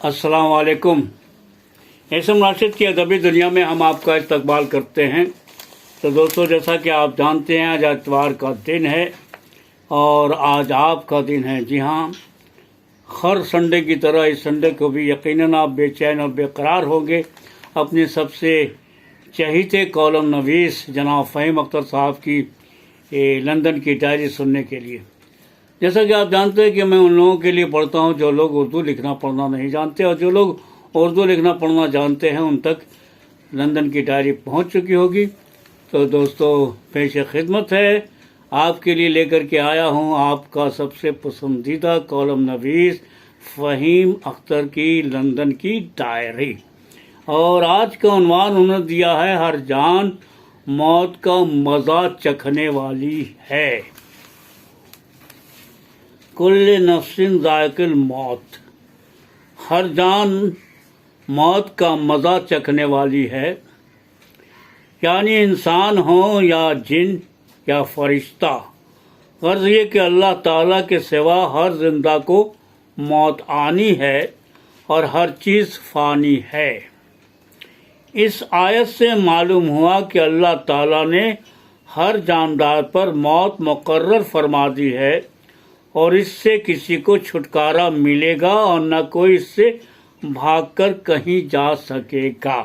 अस्सलाम वालेकुम। एसएम राशिद की अदबी दुनिया में हम आपका इस्तकबाल करते हैं। तो दोस्तों, जैसा कि आप जानते हैं, आज इतवार का दिन है और आज आपका दिन है। जी हाँ, हर संडे की तरह इस संडे को भी यकीनन आप बेचैन और बेकरार होंगे अपने सबसे चहीते कॉलम नवीस जनाब फ़हीम अख्तर साहब की लंदन की डायरी सुनने के लिए। जैसा कि आप जानते हैं कि मैं उन लोगों के लिए पढ़ता हूं जो लोग उर्दू लिखना पढ़ना नहीं जानते, और जो लोग उर्दू लिखना पढ़ना जानते हैं उन तक लंदन की डायरी पहुंच चुकी होगी। तो दोस्तों, पेश खिदमत है, आपके लिए लेकर के आया हूं आपका सबसे पसंदीदा कॉलम नवीस फ़हीम अख्तर की लंदन की डायरी। और आज का उन्वान उन्होंने दिया है, हर जान मौत का मज़ा चखने वाली है। कुल्ले नफ्सिन ज़ायक़ुल मौत, हर जान मौत का मज़ा चखने वाली है। यानी इंसान हो या जिन या फरिश्ता, गर्ज़ ये कि अल्लाह ताला के सिवा हर जिंदा को मौत आनी है और हर चीज़ फ़ानी है। इस आयत से मालूम हुआ कि अल्लाह ताला ने हर जानदार पर मौत मुकर्रर फरमा दी है और इससे किसी को छुटकारा मिलेगा और न कोई इससे भागकर कहीं जा सकेगा।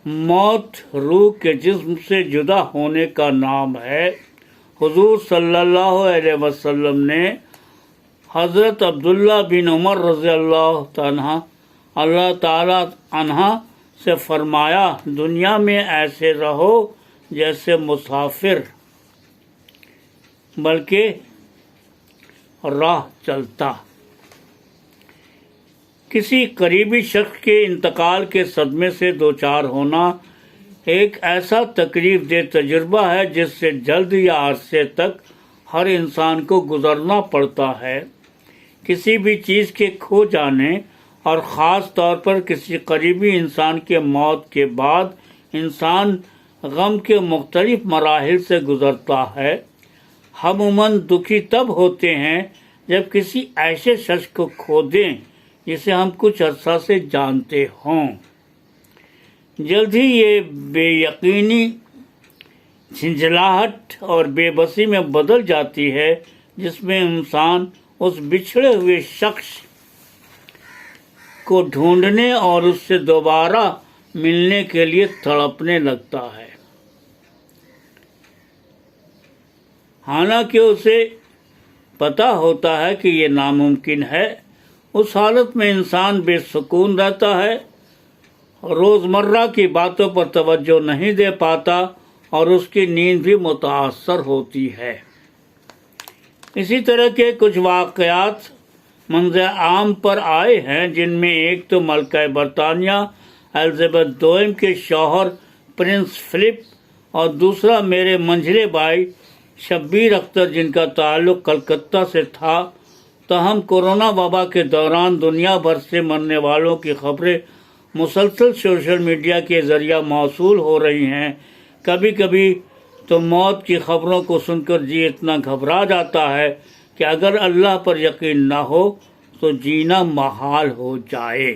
मौत रूह के जिस्म से जुदा होने का नाम है। हुजूर सल्लल्लाहु अलैहि वसल्लम ने हज़रत अब्दुल्ला बिन उमर अल्लाह ताला अन्हा से फरमाया, दुनिया में ऐसे रहो जैसे मुसाफिर, बल्कि राह चलता। किसी करीबी शख्स के इंतकाल के सदमे से दो चार होना एक ऐसा तकलीफ दे तजुर्बा है जिससे जल्द या अरसे तक हर इंसान को गुजरना पड़ता है। किसी भी चीज़ के खो जाने और ख़ास तौर पर किसी करीबी इंसान के मौत के बाद इंसान गम के मुख्तलिफ मराहिल से गुजरता है। हम उमूमन दुखी तब होते हैं जब किसी ऐसे शख्स को खो दें जिसे हम कुछ अरसा से जानते हों। जल्द ही ये बेयकीनी, झंझलाहट और बेबसी में बदल जाती है जिसमें इंसान उस बिछड़े हुए शख्स को ढूंढने और उससे दोबारा मिलने के लिए तड़पने लगता है। हालांकि उसे पता होता है कि ये नामुमकिन है। उस हालत में इंसान बेसुकून रहता है, रोज़मर्रा की बातों पर तवज्जो नहीं दे पाता और उसकी नींद भी मुतासर होती है। इसी तरह के कुछ वाक़यात मंज़र आम पर आए हैं, जिनमें एक तो मलका बरतानिया एलिज़ाबेथ दोम के शौहर प्रिंस फिलिप और दूसरा मेरे मंझले भाई शब्बीर अख्तर, जिनका ताल्लुक़ कलकत्ता से था। तहम कोरोना वबा के दौरान दुनिया भर से मरने वालों की खबरें मुसलसल सोशल मीडिया के ज़रिए मौसूल हो रही हैं। कभी कभी तो मौत की खबरों को सुनकर जी इतना घबरा जाता है कि अगर अल्लाह पर यकीन ना हो तो जीना महाल हो जाए।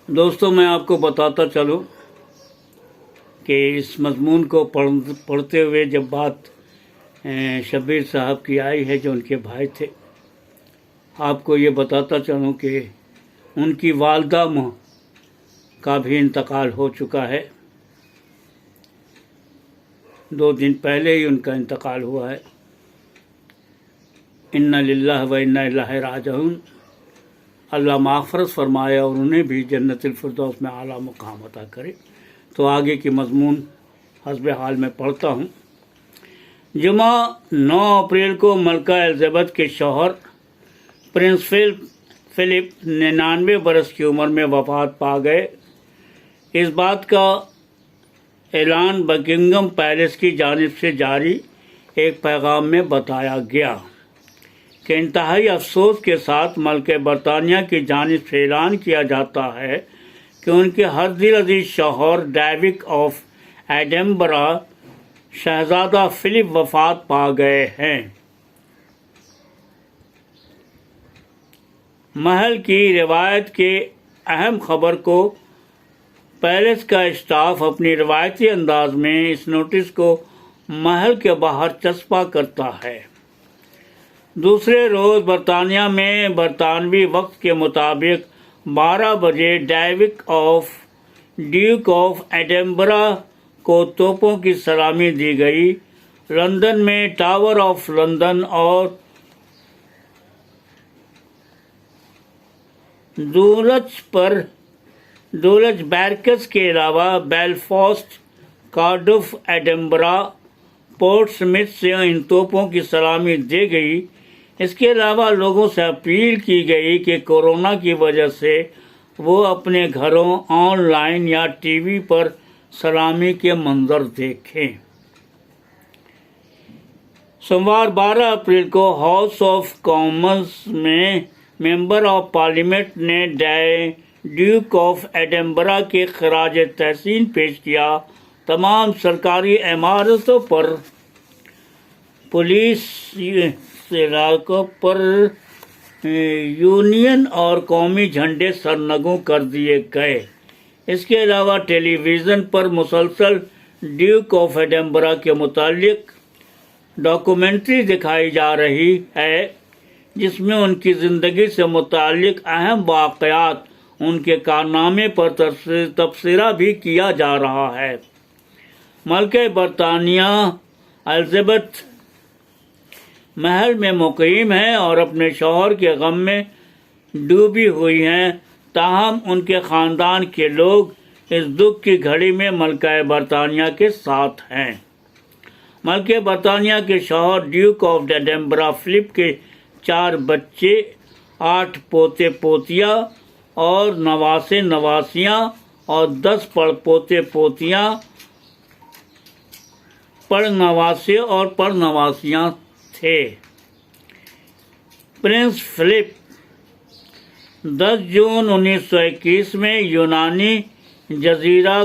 दोस्तों, मैं आपको बताता चलूं कि इस मज़मून को पढ़ते हुए जब बात शब्बीर साहब की आई है, जो उनके भाई थे, आपको ये बताता चलूं कि उनकी वालदा का भी इंतकाल हो चुका है। 2 दिन पहले ही उनका इंतकाल हुआ है। इन्ना लिल्लाहि व इन्ना इलैहि राजिऊन। अल्लाह माग़फ़िरत फरमाए और उन्हें भी जन्नतुल फ़िरदौस में आला मुक़ाम अता करे। तो आगे की मज़मून हस्ब हाल में पढ़ता हूँ। जुमा 9 अप्रैल को मलका एलिज़ाबेथ के शौहर प्रिंस फिलिप 99 बरस की उम्र में वफ़ात पा गए। इस बात का ऐलान बकिंगम पैलेस की जानिब से जारी एक पैगाम में बताया गया कि इंतहाई अफसोस के साथ मलके बरतानिया की जानिब से ऐलान किया जाता है कि उनके हर दिल अजीज शौहर डेविड ऑफ एडनबरा शहजादा फिलिप वफात पा गए हैं। महल की रिवायत के अहम खबर को पैलेस का स्टाफ अपनी रिवायती अंदाज में इस नोटिस को महल के बाहर चस्पा करता है। दूसरे रोज बरतानिया में बरतानवी वक्त के मुताबिक 12 बजे ड्यूक ऑफ एडिनबरा को तोपों की सलामी दी गई। लंदन में टावर ऑफ लंदन और डुलच बैरकस के अलावा बेलफास्ट, कार्डिफ, एडिनबरा, पोर्ट्समूथ से इन तोपों की सलामी दी गई। इसके अलावा लोगों से अपील की गई कि कोरोना की वजह से वो अपने घरों, ऑनलाइन या टीवी पर सलामी के मंजर देखें। सोमवार 12 अप्रैल को हाउस ऑफ कॉमन्स में मेंबर ऑफ पार्लियामेंट ने ड्यूक ऑफ एडिनबरा के खराज तहसीन पेश किया। तमाम सरकारी इमारतों पर, पुलिस इलाकों पर यूनियन और कौमी झंडे सरनगू कर दिए गए। इसके अलावा टेलीविज़न पर मुसलसल ड्यूक ऑफ एडिनबरा के मुतालिक डॉक्यूमेंट्री दिखाई जा रही है, जिसमें उनकी ज़िंदगी से मुतालिक अहम वाक़यात, उनके कारनामे पर तबसरा भी किया जा रहा है। मलके बरतानिया एलिज़ाबेथ महल में मुक़ीम हैं और अपने शौहर के गम में डूबी हुई हैं। ताहम उनके ख़ानदान के लोग इस दुख की घड़ी में मलका बरतानिया के साथ हैं। मलके बरतानिया के शौहर ड्यूक ऑफ एडिनबरा फिलिप के 4 बच्चे, 8 पोते पोतियाँ और नवासे नवासियाँ और 10 पड़पोते पोतियाँ, पड़नवासे और पड़नवासियाँ थे। प्रिंस फिलिप 10 जून 1921 में यूनानी जजीरा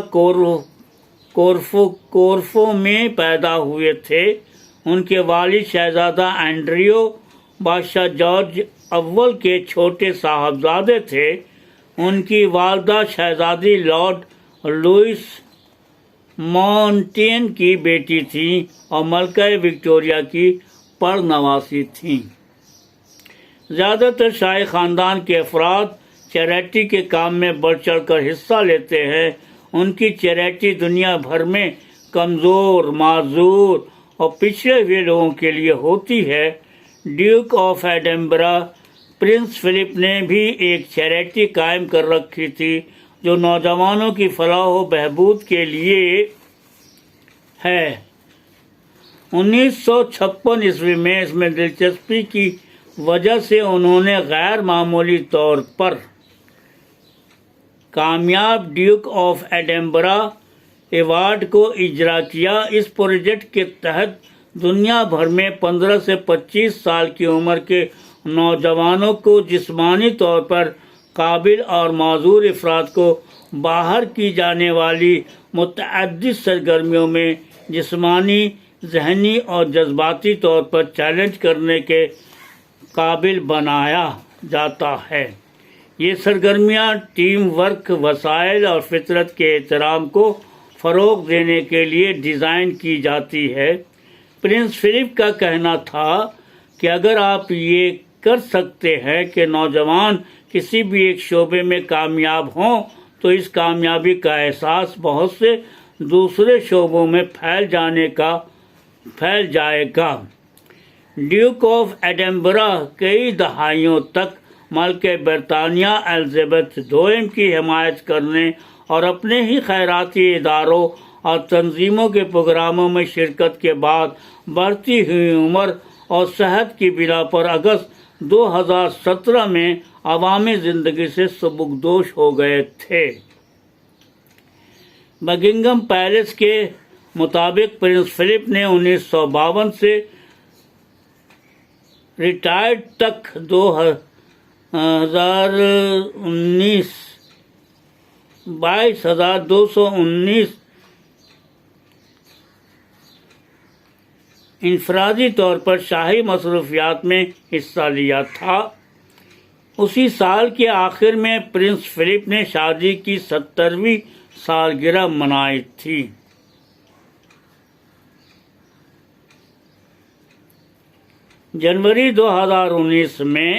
कोरफो में पैदा हुए थे। उनके वालिद शहजादा एंड्रियो बादशाह जॉर्ज अव्वल के छोटे साहबजादे थे। उनकी वालदा शहजादी लॉर्ड लुइस माउंटेन की बेटी थी और मलका विक्टोरिया की परनवासी थीं। ज़्यादातर शाही ख़ानदान के अफराद चैरिटी के काम में बढ़ चढ़ कर हिस्सा लेते हैं। उनकी चैरिटी दुनिया भर में कमज़ोर, माजूर और पिछड़े हुए लोगों के लिए होती है। Duke of Edinburgh prince Philip ने भी एक चैरिटी कायम कर रखी थी, जो नौजवानों की फलाह व बहबूद के लिए है। 1956 ईस्वी में इसमें दिलचस्पी की वजह से उन्होंने गैर मामूली तौर पर कामयाब ड्यूक ऑफ एडिनबरा अवार्ड को इजरा किया। इस प्रोजेक्ट के तहत दुनिया भर में 15 से 25 साल की उम्र के नौजवानों को जिस्मानी तौर पर काबिल और माजूर अफराद को बाहर की जाने वाली मुतअद्दिद सरगर्मियों में जिस्मानी, ज़हनी और जज्बाती तौर पर चैलेंज करने के काबिल बनाया जाता है। ये सरगर्मियाँ टीम वर्क, वसाइल और फितरत के एहतराम को फ़रोग़ देने के लिए डिज़ाइन की जाती है। प्रिंस फिलिप का कहना था कि अगर आप ये कर सकते हैं कि नौजवान किसी भी एक शोबे में कामयाब हों, तो इस कामयाबी का एहसास बहुत से दूसरे शोबों में फैल जाएगा। ड्यूक ऑफ एडिनबरा कई दहाइयों तक मलके बरतानिया एलिज़ाबेथ II की हिमायत करने और अपने ही खैराती इदारों और तंजीमों के प्रोग्रामों में शिरकत के बाद बढ़ती हुई उम्र और सेहत की बिना पर अगस्त 2017 में अवामी ज़िंदगी से सबुकदोश हो गए थे। बकिंघम पैलेस के मुताबिक प्रिंस फिलिप ने 1952 से रिटायर्ड तक 2019 22,219 انفرادی طور پر شاہی مصروفیات میں حصہ لیا تھا۔ اسی سال کے آخر میں پرنس فلپ نے شادی کی 70ویں سالگرہ منائی تھی۔ جنوری 2019 میں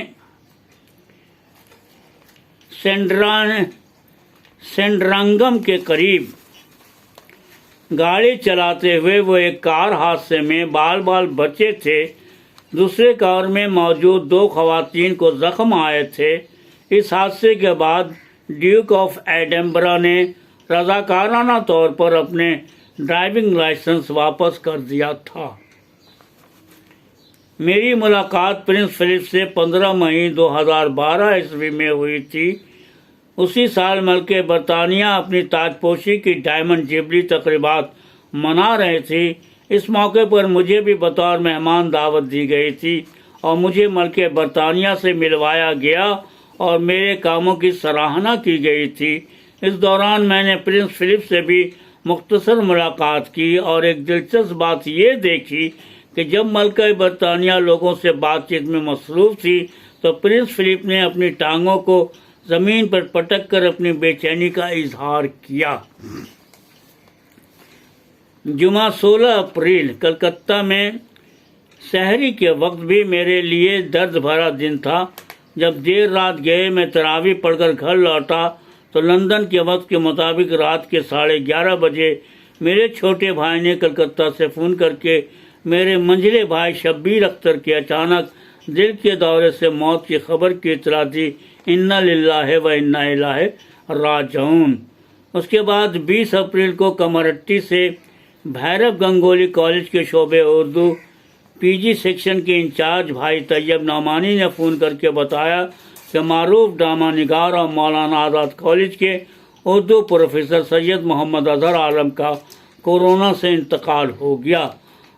سینڈرنگم کے قریب گاڑی چلاتے ہوئے وہ ایک کار حادثے میں بال بچے تھے۔ دوسرے کار میں موجود 2 خواتین کو زخم آئے تھے۔ اس حادثے کے بعد ڈیوک آف ایڈنبرا نے رضاکارانہ طور پر اپنے ڈرائیونگ لائسنس واپس کر دیا تھا۔ میری ملاقات پرنس فلپ سے 15 مئی 2012 عیسوی میں ہوئی تھی۔ اسی سال ملکہ برطانیہ اپنی تاج پوشی کی ڈائمنڈ جبلی تقریبات منا رہے تھے۔ اس موقع پر مجھے بھی بطور مہمان دعوت دی گئی تھی اور مجھے ملکہ برطانیہ سے ملوایا گیا اور میرے کاموں کی سراہنا کی گئی تھی۔ اس دوران میں نے پرنس فلپ سے بھی مختصر ملاقات کی اور ایک دلچسپ بات یہ دیکھی کہ جب ملکہ برطانیہ لوگوں سے بات چیت میں مصروف تھی تو پرنس فلپ نے اپنی ٹانگوں کو زمین پر پٹک کر اپنی بے چینی کا اظہار کیا۔ جمعہ 16 اپریل کلکتہ میں سحری کے وقت بھی میرے لیے درد بھرا دن تھا۔ جب دیر رات گئے میں تراویح پڑھ کر گھر لوٹا تو لندن کے وقت کے مطابق رات کے 11:30 بجے میرے چھوٹے بھائی نے کلکتہ سے فون کر کے میرے منجھلے بھائی شبیر اختر کے اچانک دل کے دورے سے موت کی خبر کی اطلاع دی۔ انا للہ و انا الیہ راجعون۔ اس کے بعد 20 اپریل کو کمرہٹی سے بھیرو گنگولی کالج کے شعبہ اردو پی جی سیکشن کے انچارج بھائی طیب نعمانی نے فون کر کے بتایا کہ معروف ڈرامہ نگار اور مولانا آزاد کالج کے اردو پروفیسر سید محمد اظہر عالم کا کورونا سے انتقال ہو گیا۔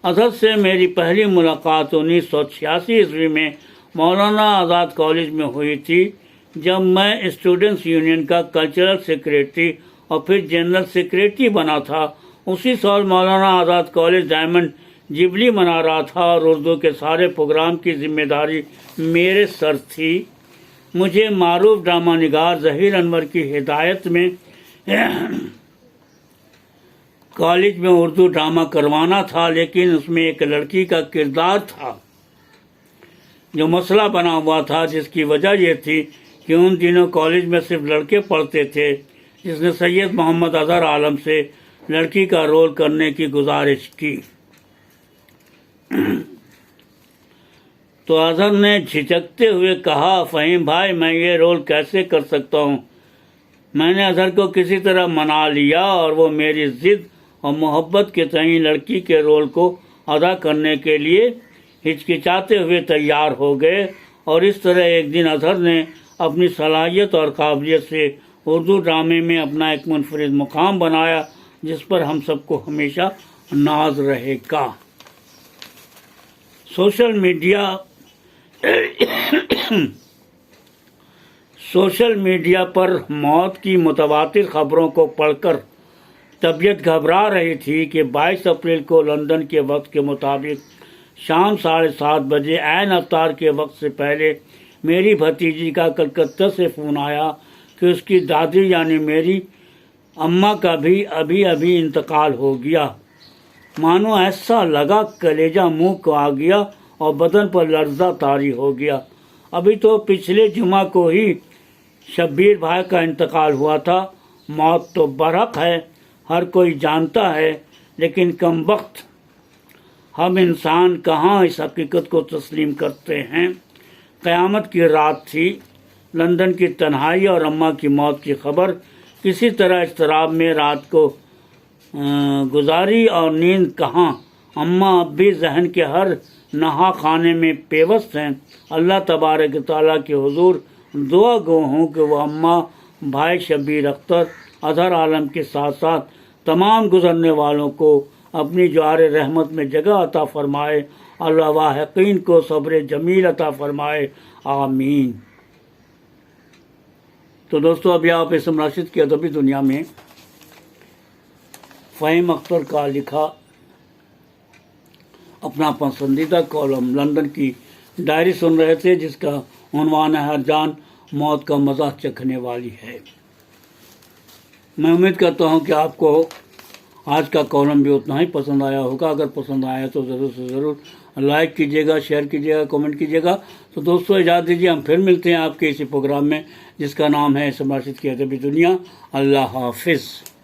اظہر سے میری پہلی ملاقات 1986 عیسوی میں مولانا آزاد کالج میں ہوئی تھی، جب میں اسٹوڈنٹس یونین کا کلچرل سیکریٹری اور پھر جنرل سیکریٹری بنا تھا۔ اسی سال Maulana Azad college diamond jubilee منا رہا تھا اور اردو کے سارے پروگرام کی ذمہ داری میرے سر تھی۔ مجھے معروف ڈرامہ نگار ظہیر انور کی ہدایت میں کالج میں اردو ڈرامہ کروانا تھا، لیکن اس میں ایک لڑکی کا کردار تھا جو مسئلہ بنا ہوا تھا، جس کی وجہ یہ تھی کہ ان دنوں کالج میں صرف لڑکے پڑھتے تھے۔ جس نے سید محمد اظہر عالم سے لڑکی کا رول کرنے کی گزارش کی تو اظہر نے جھجکتے ہوئے کہا، فہیم بھائی میں یہ رول کیسے کر سکتا ہوں؟ میں نے اظہر کو کسی طرح منا لیا اور وہ میری ضد اور محبت کے تئیں لڑکی کے رول کو ادا کرنے کے لیے ہچکچاتے ہوئے تیار ہو گئے، اور اس طرح ایک دن اظہر نے اپنی صلاحیت اور قابلیت سے اردو ڈرامے میں اپنا ایک منفرد مقام بنایا، جس پر ہم سب کو ہمیشہ ناز رہے گا۔ سوشل میڈیا پر موت کی متواتر خبروں کو پڑھ کر طبیعت گھبرا رہی تھی کہ 22 اپریل کو لندن کے وقت کے مطابق شام 7:30 بجے عین افطار کے وقت سے پہلے میری بھتیجی کا کلکتہ سے فون آیا کہ اس کی دادی یعنی میری اماں کا بھی ابھی انتقال ہو گیا۔ مانو ایسا لگا کلیجہ منہ کو آ گیا اور بدن پر لرزہ طاری ہو گیا۔ ابھی تو پچھلے جمعہ کو ہی شبیر بھائی کا انتقال ہوا تھا۔ موت تو برحق ہے، ہر کوئی جانتا ہے، لیکن کم وقت ہم انسان کہاں اس حقیقت کو تسلیم کرتے ہیں۔ قیامت کی رات تھی، لندن کی تنہائی اور اماں کی موت کی خبر کسی طرح اضطراب میں رات کو گزاری اور نیند کہاں۔ اماں اب بھی ذہن کے ہر نہا خانے میں پیوست ہیں۔ اللہ تبارک تعالیٰ کے حضور دعا گو ہوں کہ وہ اماں، بھائی شبیر اختر، اظہر عالم کے ساتھ ساتھ تمام گزرنے والوں کو اپنی جوار رحمت میں جگہ عطا فرمائے۔ اللہ واحقین کو صبر جمیل عطا فرمائے، آمین۔ تو دوستو، ابھی آپ اسم راشد کی ادبی دنیا میں فہیم اختر کا لکھا अपना पसंदीदा कॉलम लंदन की डायरी सुन रहे थे, जिसका उन्वान है हर जान मौत का मज़ा चखने वाली है। मैं उम्मीद करता हूं कि आपको आज का कॉलम भी उतना ही पसंद आया होगा। अगर पसंद आया तो ज़रूर से ज़रूर लाइक कीजिएगा, शेयर कीजिएगा, कमेंट कीजिएगा। तो दोस्तों इजाज़त दीजिए, हम फिर मिलते हैं आपके इसी प्रोग्राम में जिसका नाम है एस एम राशिद की अदबी दुनिया। अल्लाह हाफिज़।